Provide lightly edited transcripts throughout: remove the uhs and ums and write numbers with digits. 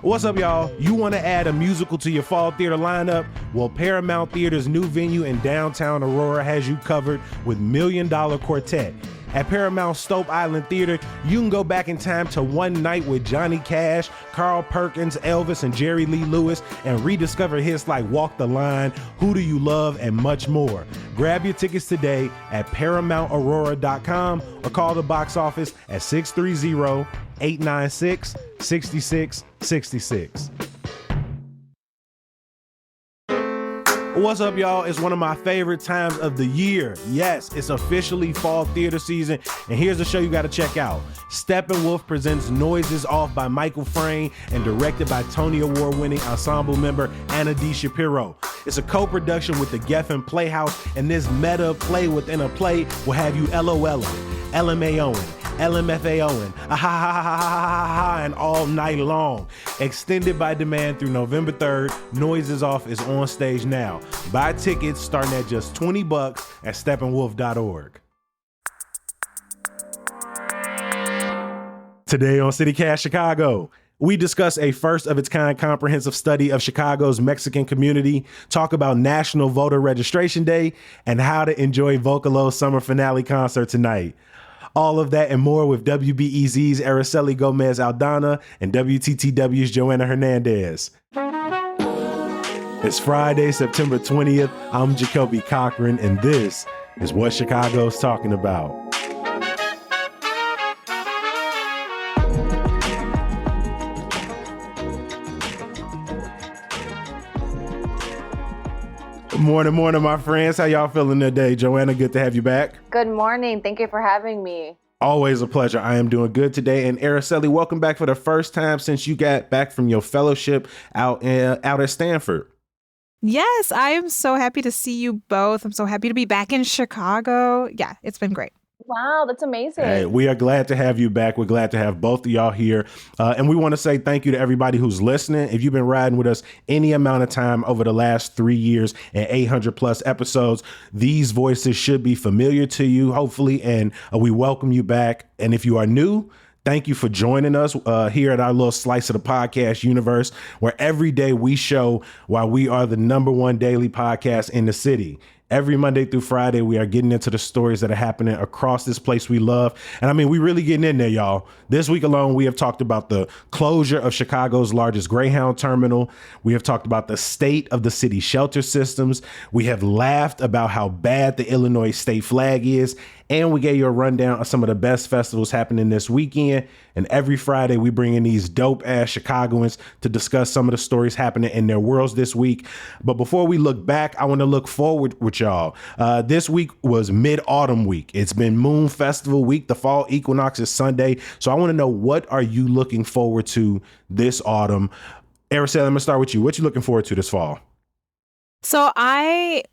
What's up, y'all? You want to add a musical to your fall theater lineup? Well, Paramount Theater's new venue in downtown Aurora has you covered with Million Dollar Quartet. At Paramount Stope Island Theater, you can go back in time to one night with Johnny Cash, Carl Perkins, Elvis, and Jerry Lee Lewis and rediscover hits like Walk the Line, Who Do You Love, and much more. Grab your tickets today at ParamountAurora.com or call the box office at 630-896-6666. What's up, y'all? It's one of my favorite times of the year. Yes, it's officially fall theater season, and here's the show you got to check out. Steppenwolf presents Noises Off by Michael Frayn and directed by Tony Award-winning ensemble member Anna D. Shapiro. It's a co-production with the Geffen Playhouse, and this meta play within a play will have you LOLing, LMAOing, LMFAOing, and all night long. Extended by demand through November 3rd, Noises Off is on stage now. Buy tickets starting at just $20 at steppenwolf.org. Today on CityCast Chicago, we discuss a first-of-its-kind comprehensive study of Chicago's Mexican community, talk about National Voter Registration Day, and how to enjoy Vocalo's summer finale concert tonight. All of that and more with WBEZ's Araceli Gomez Aldana and WTTW's Joanna Hernandez. It's Friday, September 20th. I'm Jacoby Cochran, and this is What Chicago's Talking About. Morning, my friends. How y'all feeling today? Joanna, good to have you back. Good morning. Thank you for having me. Always a pleasure. I am doing good today. And Araceli, welcome back for the first time since you got back from your fellowship out at Stanford. Yes, I am so happy to see you both. I'm so happy to be back in Chicago. Yeah, it's been great. Wow, that's amazing. Hey, we are glad to have you back. We're glad to have both of y'all here. And we want to say thank you to everybody who's listening. If you've been riding with us any amount of time over the last 3 years and 800 plus episodes, these voices should be familiar to you, hopefully. And we welcome you back. And if you are new, thank you for joining us here at our little slice of the podcast universe, where every day we show why we are the #1 daily podcast in the city. Every Monday through Friday, we are getting into the stories that are happening across this place we love. And I mean, we really getting in there, y'all. This week alone, we have talked about the closure of Chicago's largest Greyhound terminal. We have talked about the state of the city shelter systems. We have laughed about how bad the Illinois state flag is. And we gave you a rundown of some of the best festivals happening this weekend. And every Friday, we bring in these dope-ass Chicagoans to discuss some of the stories happening in their worlds this week. But before we look back, I want to look forward with y'all. This week was Mid-Autumn Week. It's been Moon Festival Week. The fall equinox is Sunday. So I want to know, what are you looking forward to this autumn? Araceli, I'm going to start with you. What you looking forward to this fall? So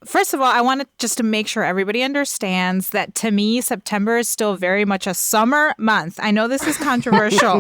first of all, I wanted just to make sure everybody understands that to me, September is still very much a summer month. I know this is controversial.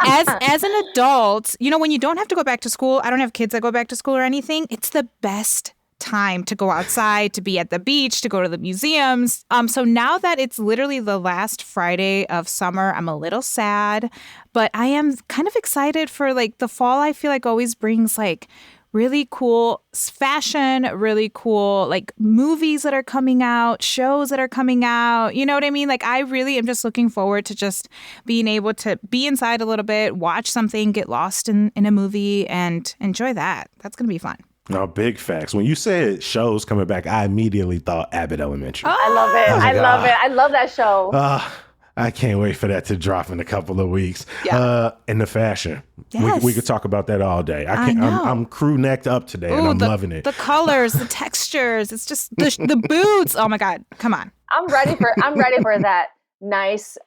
As an adult, you know, when you don't have to go back to school, I don't have kids that go back to school or anything, it's the best time to go outside, to be at the beach, to go to the museums. So now that it's literally the last Friday of summer, I'm a little sad, but I am kind of excited for like the fall. I feel like always brings like really cool fashion, really cool like movies that are coming out, shows that are coming out. You know what I mean? Like I really am just looking forward to just being able to be inside a little bit, watch something, get lost in a movie and enjoy that. That's going to be fun. No, big facts. When you said shows coming back, I immediately thought Abbott Elementary. I love it. I love it. I love that show. I can't wait for that to drop in a couple of weeks. Yeah. And the fashion. Yes. We could talk about that all day. I'm crew necked up today. Ooh, and I'm loving it. The colors, the textures, it's just the boots. Oh my God. Come on. I'm ready for that nice,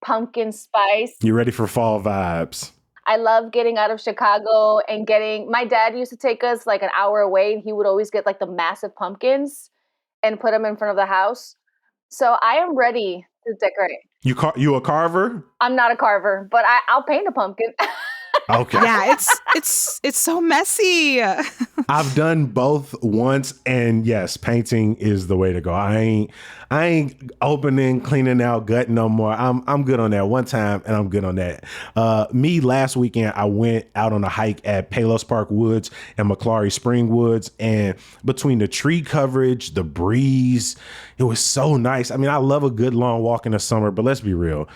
pumpkin spice. You ready for fall vibes? I love getting out of Chicago and my dad used to take us like an hour away and he would always get like the massive pumpkins and put them in front of the house. So I am ready to decorate. You a carver? I'm not a carver, but I'll paint a pumpkin. Okay. Yeah, it's so messy. I've done both once, and yes, painting is the way to go. I ain't opening, cleaning out, gutting no more. I'm good on that one time, and I'm good on that. Me last weekend, I went out on a hike at Palos Park Woods and McClary Spring Woods, and between the tree coverage, the breeze, it was so nice. I mean, I love a good long walk in the summer, but let's be real,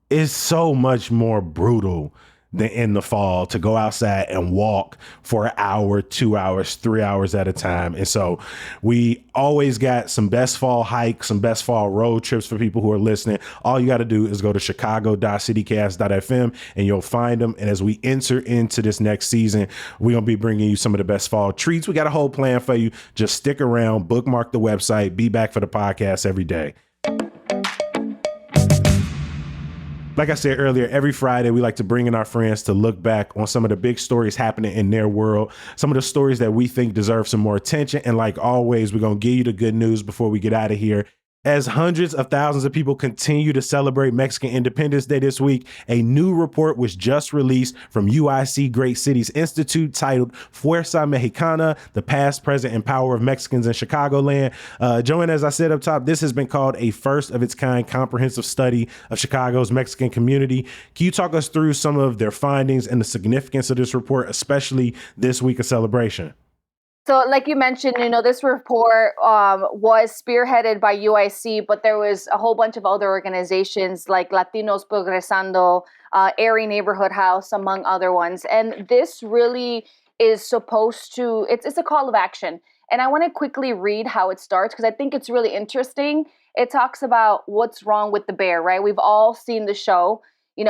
it's so much more brutal than in the fall to go outside and walk for an hour, 2 hours, 3 hours at a time. And so we always got some best fall hikes, some best fall road trips for people who are listening. All you got to do is go to chicago.citycast.fm and you'll find them. And as we enter into this next season, we're going to be bringing you some of the best fall treats. We got a whole plan for you. Just stick around, bookmark the website, be back for the podcast every day. Like I said earlier, every Friday, we like to bring in our friends to look back on some of the big stories happening in their world, some of the stories that we think deserve some more attention. And like always, we're going to give you the good news before we get out of here. As hundreds of thousands of people continue to celebrate Mexican Independence Day this week, a new report was just released from UIC Great Cities Institute titled Fuerza Mexicana, the Past, Present, and Power of Mexicans in Chicagoland. Joanne, as I said up top, this has been called a first of its kind comprehensive study of Chicago's Mexican community. Can you talk us through some of their findings and the significance of this report, especially this week of celebration? So like you mentioned, this report was spearheaded by UIC, but there was a whole bunch of other organizations like Latinos Progresando, Airy Neighborhood House, among other ones. And this really is supposed to, it's a call of action. And I want to quickly read how it starts because I think it's really interesting. It talks about what's wrong with the bear, right? We've all seen the show.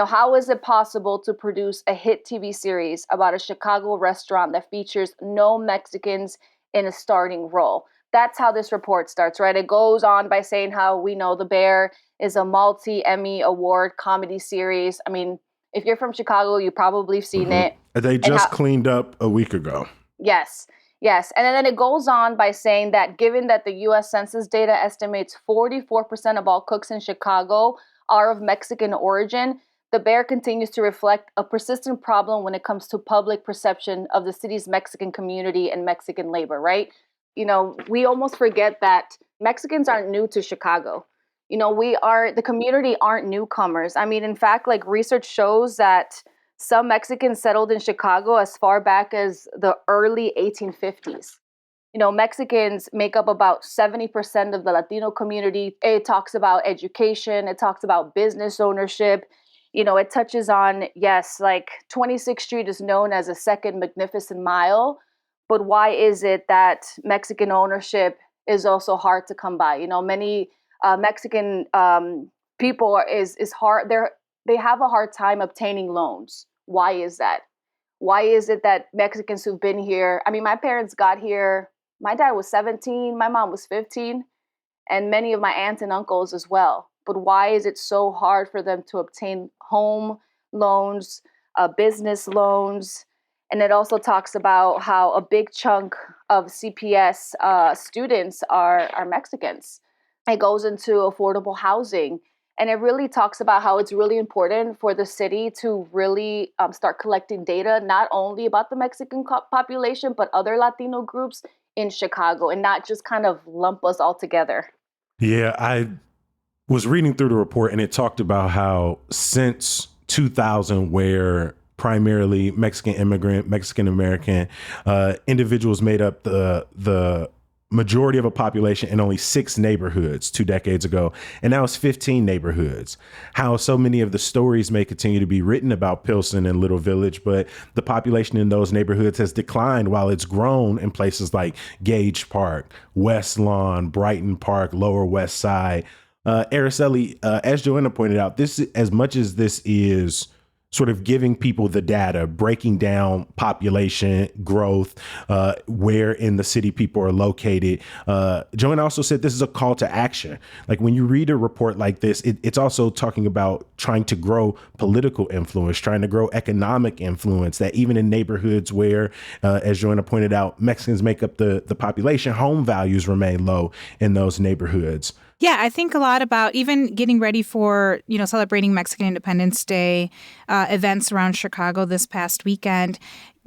How is it possible to produce a hit TV series about a Chicago restaurant that features no Mexicans in a starting role? That's how this report starts, right? It goes on by saying how we know The Bear is a multi-Emmy award comedy series. I mean, if you're from Chicago, you probably have seen it. They just cleaned up a week ago. Yes. And then it goes on by saying that given that the U.S. Census data estimates 44% of all cooks in Chicago are of Mexican origin, The Bear continues to reflect a persistent problem when it comes to public perception of the city's Mexican community and Mexican labor, right? We almost forget that Mexicans aren't new to Chicago. The community aren't newcomers. I mean, in fact, like research shows that some Mexicans settled in Chicago as far back as the early 1850s. Mexicans make up about 70% of the Latino community. It talks about education. It talks about business ownership. It touches on, yes, like 26th Street is known as a second magnificent mile, but why is it that Mexican ownership is also hard to come by? Many Mexican people is hard. They have a hard time obtaining loans. Why is that? Why is it that Mexicans who've been here, I mean, my parents got here, my dad was 17, my mom was 15, and many of my aunts and uncles as well. But why is it so hard for them to obtain home loans, business loans? And it also talks about how a big chunk of CPS students are Mexicans. It goes into affordable housing. And it really talks about how it's really important for the city to really start collecting data, not only about the Mexican population, but other Latino groups in Chicago, and not just kind of lump us all together. Yeah, I was reading through the report and it talked about how since 2000, where primarily Mexican immigrant, Mexican American individuals made up the majority of a population in only 6 neighborhoods 2 decades ago. And now it's 15 neighborhoods. How so many of the stories may continue to be written about Pilsen and Little Village, but the population in those neighborhoods has declined while it's grown in places like Gage Park, West Lawn, Brighton Park, Lower West Side. Araceli, as Joanna pointed out, this, as much as this is sort of giving people the data, breaking down population growth, where in the city people are located. Joanna also said this is a call to action. Like when you read a report like this, it's also talking about trying to grow political influence, trying to grow economic influence, that even in neighborhoods where, as Joanna pointed out, Mexicans make up the population, home values remain low in those neighborhoods. Yeah, I think a lot about even getting ready for, celebrating Mexican Independence Day events around Chicago this past weekend.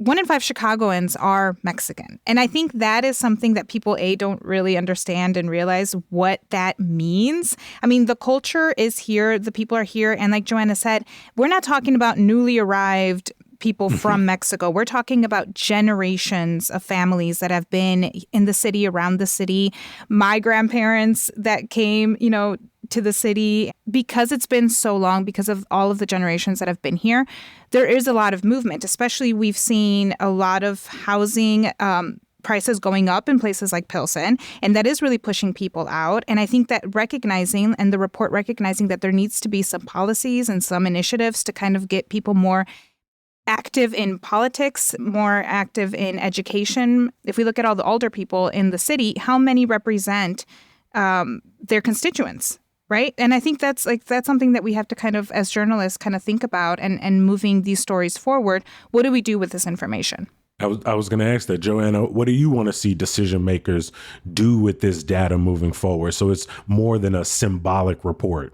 1 in 5 Chicagoans are Mexican. And I think that is something that people, don't really understand and realize what that means. I mean, the culture is here. The people are here. And like Joanna said, we're not talking about newly arrived people from Mexico. We're talking about generations of families that have been in the city, around the city. My grandparents that came, to the city, because it's been so long, because of all of the generations that have been here, there is a lot of movement. Especially, we've seen a lot of housing prices going up in places like Pilsen, and that is really pushing people out. And I think that recognizing, and the report recognizing that there needs to be some policies and some initiatives to kind of get people more active in politics, more active in education. If we look at all the older people in the city, how many represent their constituents, right? And I think that's something that we have to kind of, as journalists, kind of think about and moving these stories forward. What do we do with this information? I was going to ask that, Joanna, what do you want to see decision makers do with this data moving forward? So it's more than a symbolic report.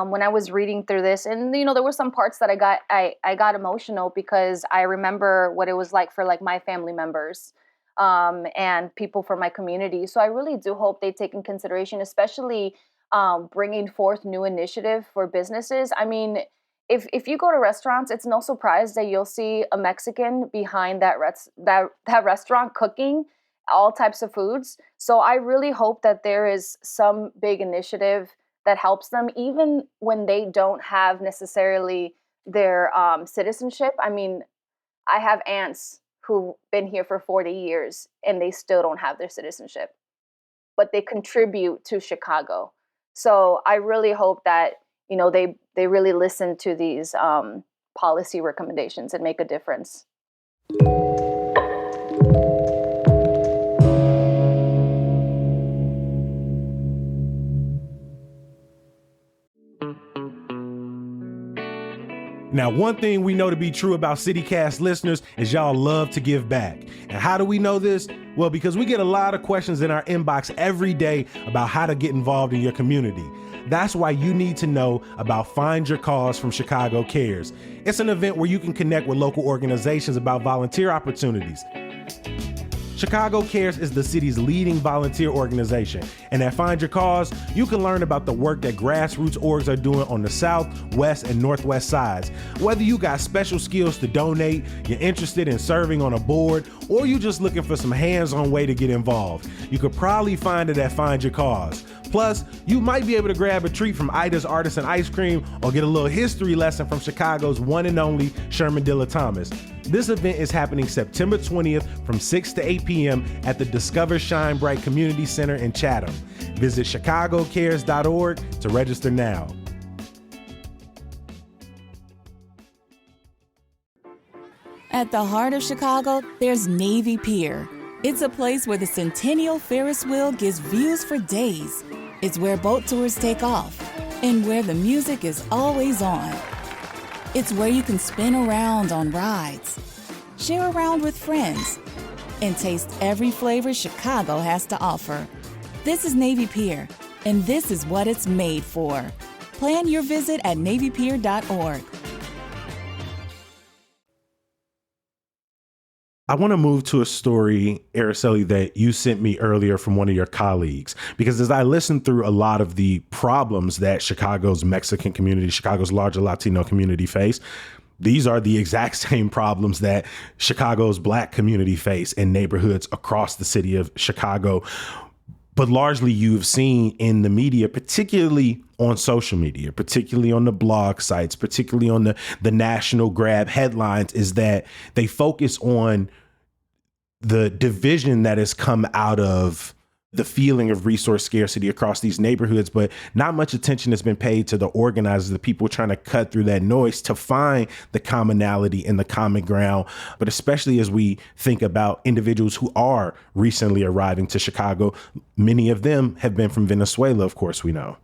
When I was reading through this, and there were some parts that I got emotional because I remember what it was like for like my family members and people from my community. So I really do hope they take in consideration, especially bringing forth new initiative for businesses. I mean, if you go to restaurants, it's no surprise that you'll see a Mexican behind that restaurant cooking all types of foods. So I really hope that there is some big initiative that helps them, even when they don't have necessarily their citizenship. I mean, I have aunts who've been here for 40 years and they still don't have their citizenship, but they contribute to Chicago. So I really hope that, they really listen to these policy recommendations and make a difference. Now, one thing we know to be true about CityCast listeners is y'all love to give back. And how do we know this? Well, because we get a lot of questions in our inbox every day about how to get involved in your community. That's why you need to know about Find Your Cause from Chicago Cares. It's an event where you can connect with local organizations about volunteer opportunities. Chicago Cares is the city's leading volunteer organization. And at Find Your Cause, you can learn about the work that grassroots orgs are doing on the south, west, and northwest sides. Whether you got special skills to donate, you're interested in serving on a board, or you're just looking for some hands-on way to get involved, you could probably find it at Find Your Cause. Plus, you might be able to grab a treat from Ida's Artisan Ice Cream or get a little history lesson from Chicago's one and only Sherman Dilla Thomas. This event is happening September 20th from 6 to 8 p.m. at the Discover Shine Bright Community Center in Chatham. Visit chicagocares.org to register now. At the heart of Chicago, there's Navy Pier. It's a place where the Centennial Ferris wheel gives views for days. It's where boat tours take off and where the music is always on. It's where you can spin around on rides, share around with friends, and taste every flavor Chicago has to offer. This is Navy Pier, and this is what it's made for. Plan your visit at NavyPier.org. I want to move to a story, Araceli, that you sent me earlier from one of your colleagues, because as I listened through a lot of the problems that Chicago's Mexican community, Chicago's larger Latino community face, these are the exact same problems that Chicago's Black community face in neighborhoods across the city of Chicago. But largely you've seen in the media, particularly on social media, particularly on the blog sites, particularly on the national grab headlines, is that they focus on the division that has come out of the feeling of resource scarcity across these neighborhoods, but not much attention has been paid to the organizers, the people trying to cut through that noise to find the commonality and the common ground. But especially as we think about individuals who are recently arriving to Chicago, many of them have been from Venezuela, of course, we know.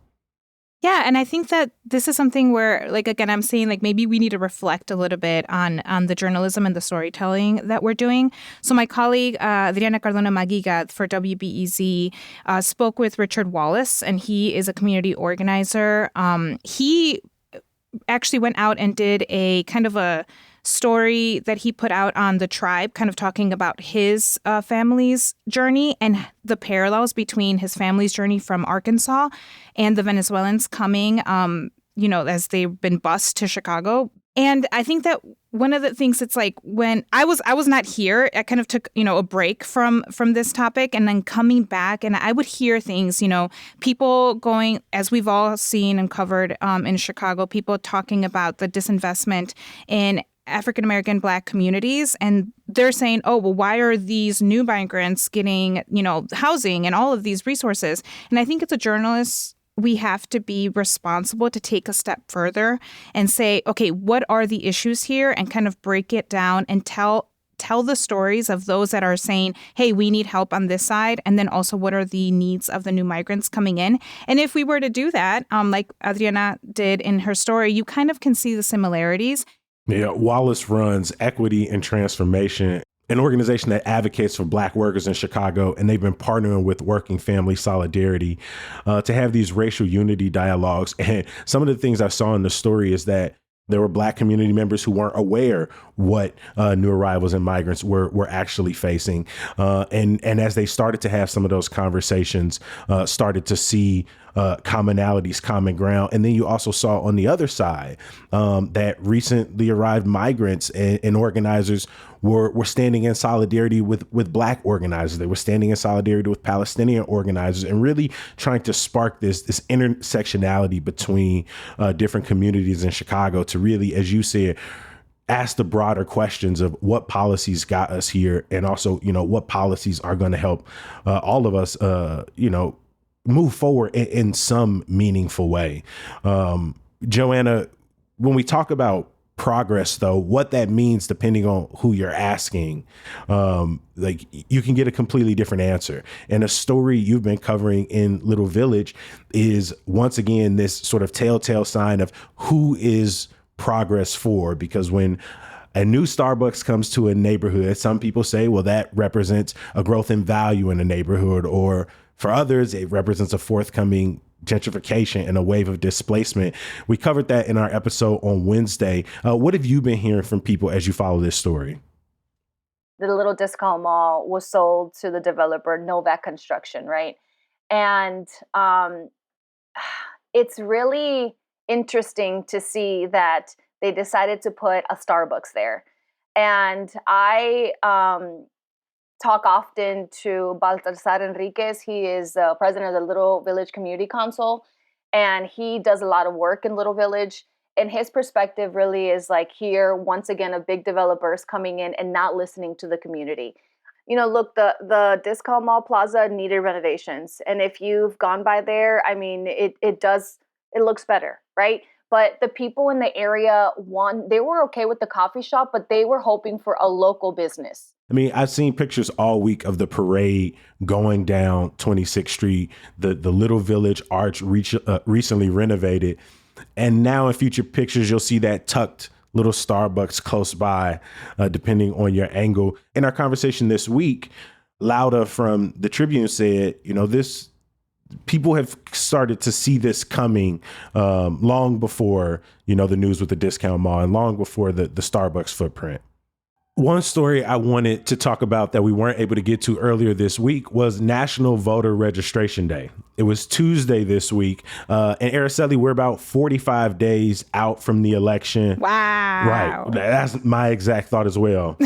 Yeah, and I think that this is something where, like, again, I'm saying, like, maybe we need to reflect a little bit on the journalism and the storytelling that we're doing. So my colleague, Adriana Cardona Maguiga for WBEZ, spoke with Richard Wallace, and he is a community organizer. He actually went out and did a kind of a story that he put out on The Tribe, kind of talking about his family's journey and the parallels between his family's journey from Arkansas and the Venezuelans coming, as they've been bused to Chicago. And I think that one of the things, it's like when I was not here, I kind of took, a break from this topic, and then coming back, and I would hear things, people going, as we've all seen and covered in Chicago, people talking about the disinvestment in African-American Black communities. And they're saying, oh, well, why are these new migrants getting, housing and all of these resources? And I think as a journalist, we have to be responsible to take a step further and say, okay, what are the issues here, and kind of break it down and tell the stories of those that are saying, hey, we need help on this side. And then also, what are the needs of the new migrants coming in? And if we were to do that, like Adriana did in her story, you kind of can see the similarities. Yeah, Wallace runs Equity and Transformation, an organization that advocates for Black workers in Chicago, and they've been partnering with Working Family Solidarity to have these racial unity dialogues. And some of the things I saw in the story is that there were Black community members who weren't aware what new arrivals and migrants were actually facing. And as they started to have some of those conversations, started to see commonalities, common ground. And then you also saw on the other side that recently arrived migrants and organizers were standing in solidarity with Black organizers. They were standing in solidarity with Palestinian organizers, and really trying to spark this intersectionality between different communities in Chicago to really, as you said, ask the broader questions of what policies got us here, and also, what policies are going to help all of us, move forward in some meaningful way. Joanna, when we talk about progress, though, what that means, depending on who you're asking, you can get a completely different answer. And a story you've been covering in Little Village is, once again, this sort of telltale sign of who is progress for, because when a new Starbucks comes to a neighborhood, some people say, well, that represents a growth in value in a neighborhood, or for others, it represents a forthcoming gentrification and a wave of displacement. We covered that in our episode on Wednesday. What have you been hearing from people as you follow this story? The little discount mall was sold to the developer Novak Construction, right? And it's really interesting to see that they decided to put a Starbucks there. And I talk often to Baltasar Enriquez. He is the president of the Little Village Community Council, and he does a lot of work in Little Village. And his perspective really is like, here, once again, a big developers coming in and not listening to the community. Look, the Discount Mall Plaza needed renovations. And if you've gone by there, I mean, it looks better, right? But the people in the area, they were okay with the coffee shop, but they were hoping for a local business. I mean, I've seen pictures all week of the parade going down 26th Street, the Little Village Arch recently renovated. And now in future pictures, you'll see that tucked little Starbucks close by, depending on your angle. In our conversation this week, Lauda from the Tribune said, people have started to see this coming long before, the news with the discount mall, and long before the Starbucks footprint. One story I wanted to talk about that we weren't able to get to earlier this week was National Voter Registration Day. It was Tuesday this week. And Araceli, we're about 45 days out from the election. Wow. Right. That's my exact thought as well.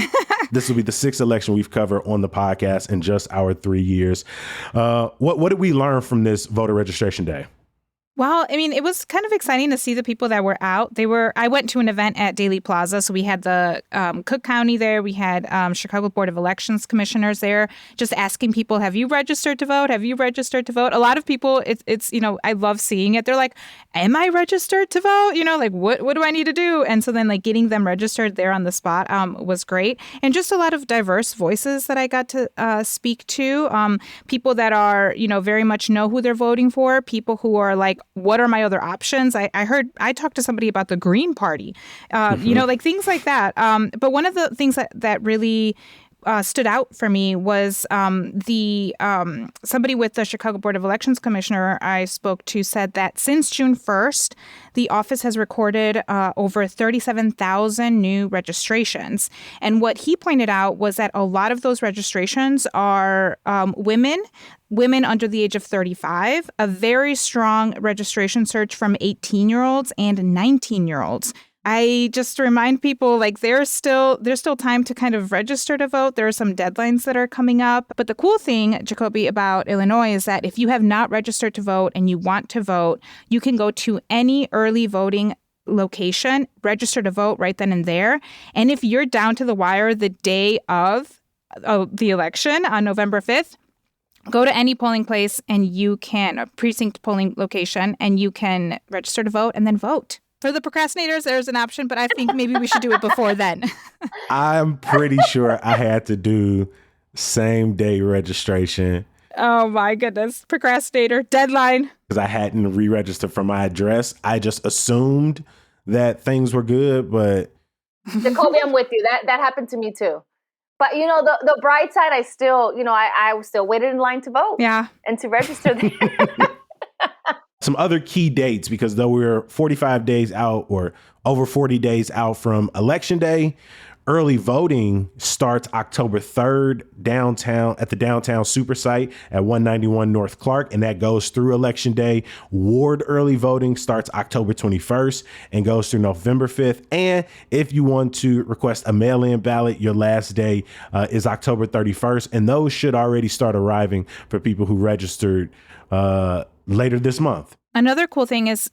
This will be the 6th election we've covered on the podcast in just our 3 years. What did we learn from this Voter Registration Day? Well, I mean, it was kind of exciting to see the people that were out. I went to an event at Daly Plaza. So we had the Cook County there. We had Chicago Board of Elections commissioners there, just asking people, have you registered to vote? Have you registered to vote? A lot of people, it's I love seeing it. They're like, am I registered to vote? What do I need to do? And so then getting them registered there on the spot was great. And just a lot of diverse voices that I got to speak to. People that are, very much know who they're voting for. People who are like, what are my other options? I talked to somebody about the Green Party, things like that. But one of the things that really stood out for me was the somebody with the Chicago Board of Elections commissioner I spoke to said that since June 1st, the office has recorded over 37,000 new registrations. And what he pointed out was that a lot of those registrations are women under the age of 35, a very strong registration surge from 18-year-olds and 19-year-olds. I just remind people, like, there's still time to kind of register to vote. There are some deadlines that are coming up. But the cool thing, Jacoby, about Illinois is that if you have not registered to vote and you want to vote, you can go to any early voting location, register to vote right then and there. And if you're down to the wire the day of the election on November 5th, go to any polling place and you can, a precinct polling location, and you can register to vote and then vote. For the procrastinators, there's an option, but I think maybe we should do it before then. I'm pretty sure I had to do same day registration. Oh my goodness. Procrastinator. Deadline. Because I hadn't re-registered for my address. I just assumed that things were good, but... Jacoby, I'm with you. That happened to me too. But, the bright side, I still, I still waited in line to vote. Yeah. And to register there. Some other key dates, because though we're 45 days out or over 40 days out from Election Day, early voting starts October 3rd downtown at the downtown super site at 191 North Clark, and that goes through Election Day. Ward early voting starts October 21st and goes through November 5th. And if you want to request a mail-in ballot, your last day is October 31st, and those should already start arriving for people who registered later this month. Another cool thing is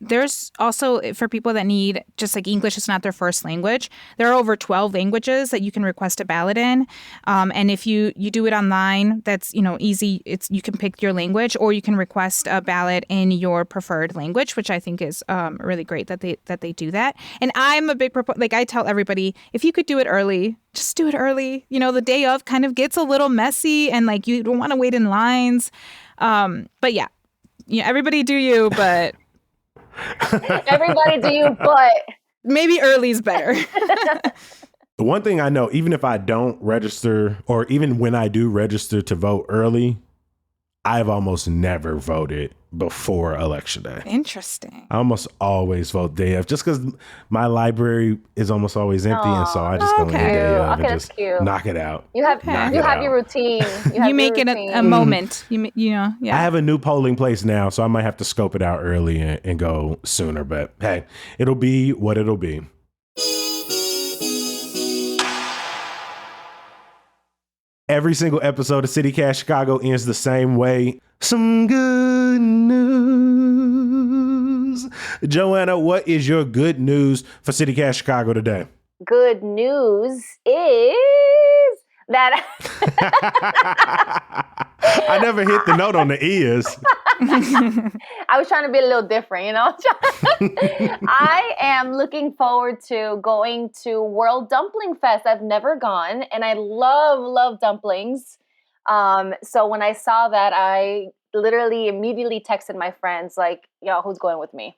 there's also, for people that need, just like English is not their first language, there are over 12 languages that you can request a ballot in. And if you do it online, that's, easy. You can pick your language, or you can request a ballot in your preferred language, which I think is really great that they do that. And I'm a big like I tell everybody, if you could do it early, just do it early. The day of kind of gets a little messy, and like you don't want to wait in lines. But yeah. Everybody do you, but... Everybody do you, but... Maybe early's better. The one thing I know, even if I don't register, or even when I do register to vote early, I've almost never voted before Election Day. Interesting. I almost always vote day of, just because my library is almost always empty, and so I just go in the day of and just knock it out. You have your routine. You make it a moment. Yeah. I have a new polling place now, so I might have to scope it out early and go sooner. But hey, it'll be what it'll be. Every single episode of CityCast Chicago ends the same way. Some good news. Joanna, what is your good news for CityCast Chicago today? Good news is that I never hit the note on the ears. I was trying to be a little different, I am looking forward to going to World Dumpling Fest. I've never gone, and I love dumplings. So when I saw that, I literally immediately texted my friends, like, yo, who's going with me?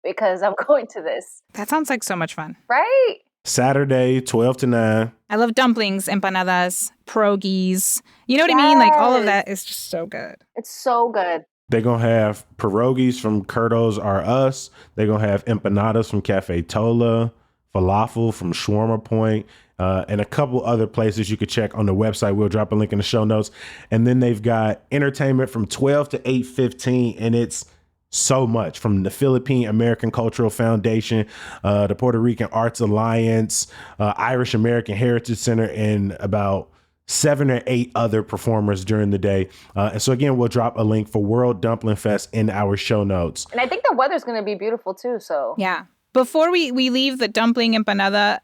Because I'm going to this. That sounds like so much fun. Right? Saturday, 12 to 9. I love dumplings, empanadas, pierogies. You know what I mean? Like, all of that is just so good. It's so good. They're going to have pierogies from Curdo's R Us. They're going to have empanadas from Cafe Tola, falafel from Shawarma Point, and a couple other places you could check on the website. We'll drop a link in the show notes. And then they've got entertainment from 12 to 8:15, and it's so much from the Philippine American Cultural Foundation, the Puerto Rican Arts Alliance, Irish American Heritage Center, and about 7 or 8 other performers during the day. And so again, we'll drop a link for World Dumpling Fest in our show notes. And I think the weather's going to be beautiful too. So yeah. Before we leave the dumpling empanada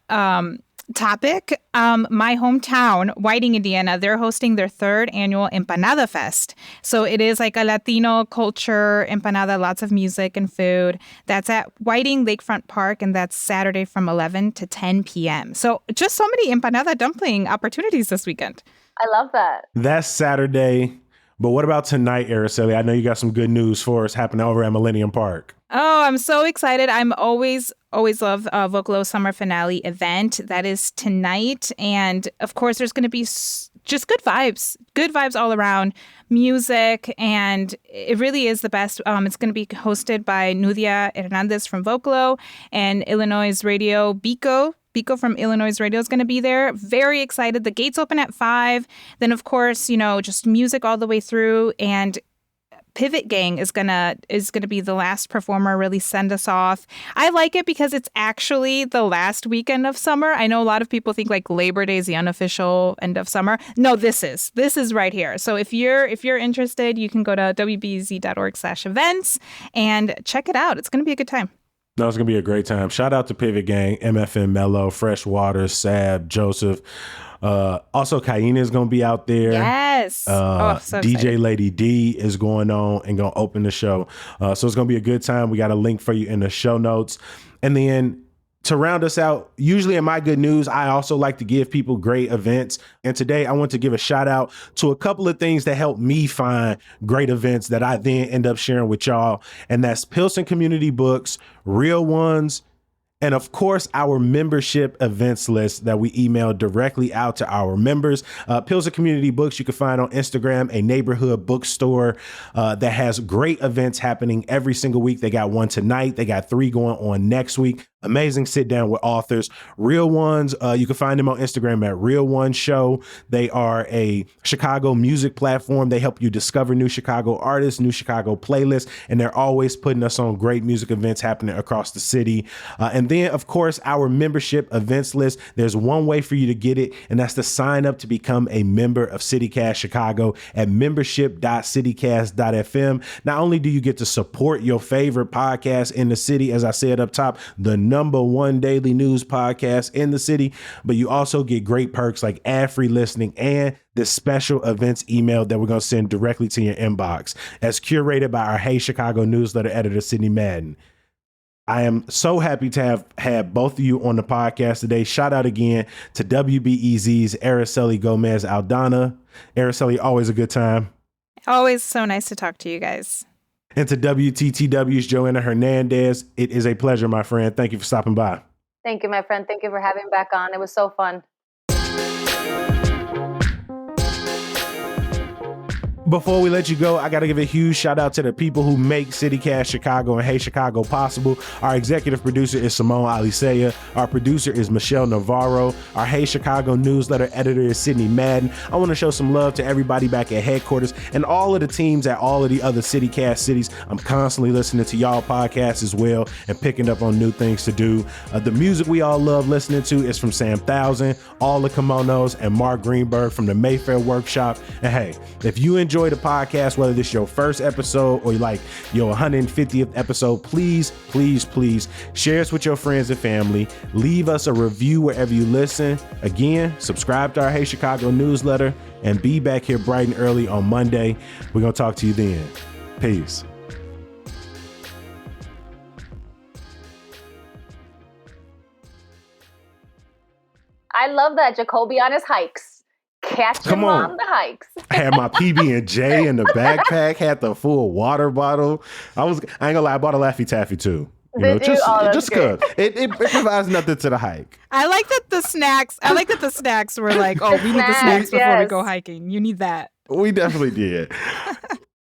topic, my hometown, Whiting, Indiana, they're hosting their 3rd annual Empanada Fest. So it is like a Latino culture empanada, lots of music and food. That's at Whiting Lakefront Park, and that's Saturday from 11 to 10 p.m. So just so many empanada dumpling opportunities this weekend. I love that. That's Saturday, But what about tonight, Araceli? I know you got some good news for us happening over at Millennium Park. Oh, I'm so excited. I'm always love Vocalo Summer Finale event. That is tonight. And of course, there's going to be just good vibes all around, music. And it really is the best. It's going to be hosted by Nudia Hernandez from Vocalo and Illinois Radio Biko. Biko from Illinois Radio is going to be there. Very excited. The gates open at 5. Then, of course, just music all the way through. And Pivot Gang is gonna be the last performer, really send us off. I like it because it's actually the last weekend of summer. I know a lot of people think like Labor Day is the unofficial end of summer. No, this is right here. So if you're interested, you can go to wbez.org/events and check it out. It's gonna be a good time. No, it's going to be a great time. Shout out to Pivot Gang, MFN Mello, Fresh Water, Sab, Joseph. Also, Kaina is going to be out there. Yes. So DJ excited. Lady D is going on and going to open the show. So it's going to be a good time. We got a link for you in the show notes. And then to round us out, usually in my good news, I also like to give people great events. And today I want to give a shout out to a couple of things that help me find great events that I then end up sharing with y'all. And that's Pilsen Community Books, Real Ones, and of course, our membership events list that we email directly out to our members. Pilsen Community Books, you can find on Instagram, a neighborhood bookstore that has great events happening every single week. They got one tonight. They got 3 going on next week. Amazing sit down with authors. Real Ones, you can find them on Instagram at Real One Show. They are a Chicago music platform. They help you discover new Chicago artists, new Chicago playlists, and they're always putting us on great music events happening across the city. And then, of course, our membership events list. There's one way for you to get it, and that's to sign up to become a member of CityCast Chicago at membership.citycast.fm. Not only do you get to support your favorite podcast in the city, as I said up top, the #1 daily news podcast in the city, but you also get great perks like ad-free listening and this special events email that we're going to send directly to your inbox, as curated by our Hey Chicago newsletter editor, Sydney Madden. I am so happy to have had both of you on the podcast today. Shout out again to WBEZ's Araceli Gomez Aldana. Araceli, always a good time. Always so nice to talk to you guys. And to WTTW's Joanna Hernandez, it is a pleasure, my friend. Thank you for stopping by. Thank you, my friend. Thank you for having me back on. It was so fun. Before we let you go, I got to give a huge shout out to the people who make CityCast Chicago and Hey Chicago possible. Our executive producer is Simone Aliseya. Our producer is Michelle Navarro. Our Hey Chicago newsletter editor is Sydney Madden. I want to show some love to everybody back at headquarters and all of the teams at all of the other CityCast cities. I'm constantly listening to y'all podcasts as well and picking up on new things to do. The music we all love listening to is from Sam Thousand, All the Kimonos, and Mark Greenberg from the Mayfair Workshop. And hey, if you enjoy the podcast, whether this is your first episode or like your 150th episode, please share us with your friends and family. Leave us a review wherever you listen. Again, subscribe to our Hey Chicago newsletter and be back here bright and early on Monday. We're going to talk to you then. Peace. I love that. Jacoby on his hikes. Catch him on the hikes. Had my PB&J in the backpack, had the full water bottle. I ain't gonna lie, I bought a Laffy Taffy too. Just good. It provides nothing to the hike. I like that the snacks were like, oh, we need the snacks before we go hiking. You need that. We definitely did.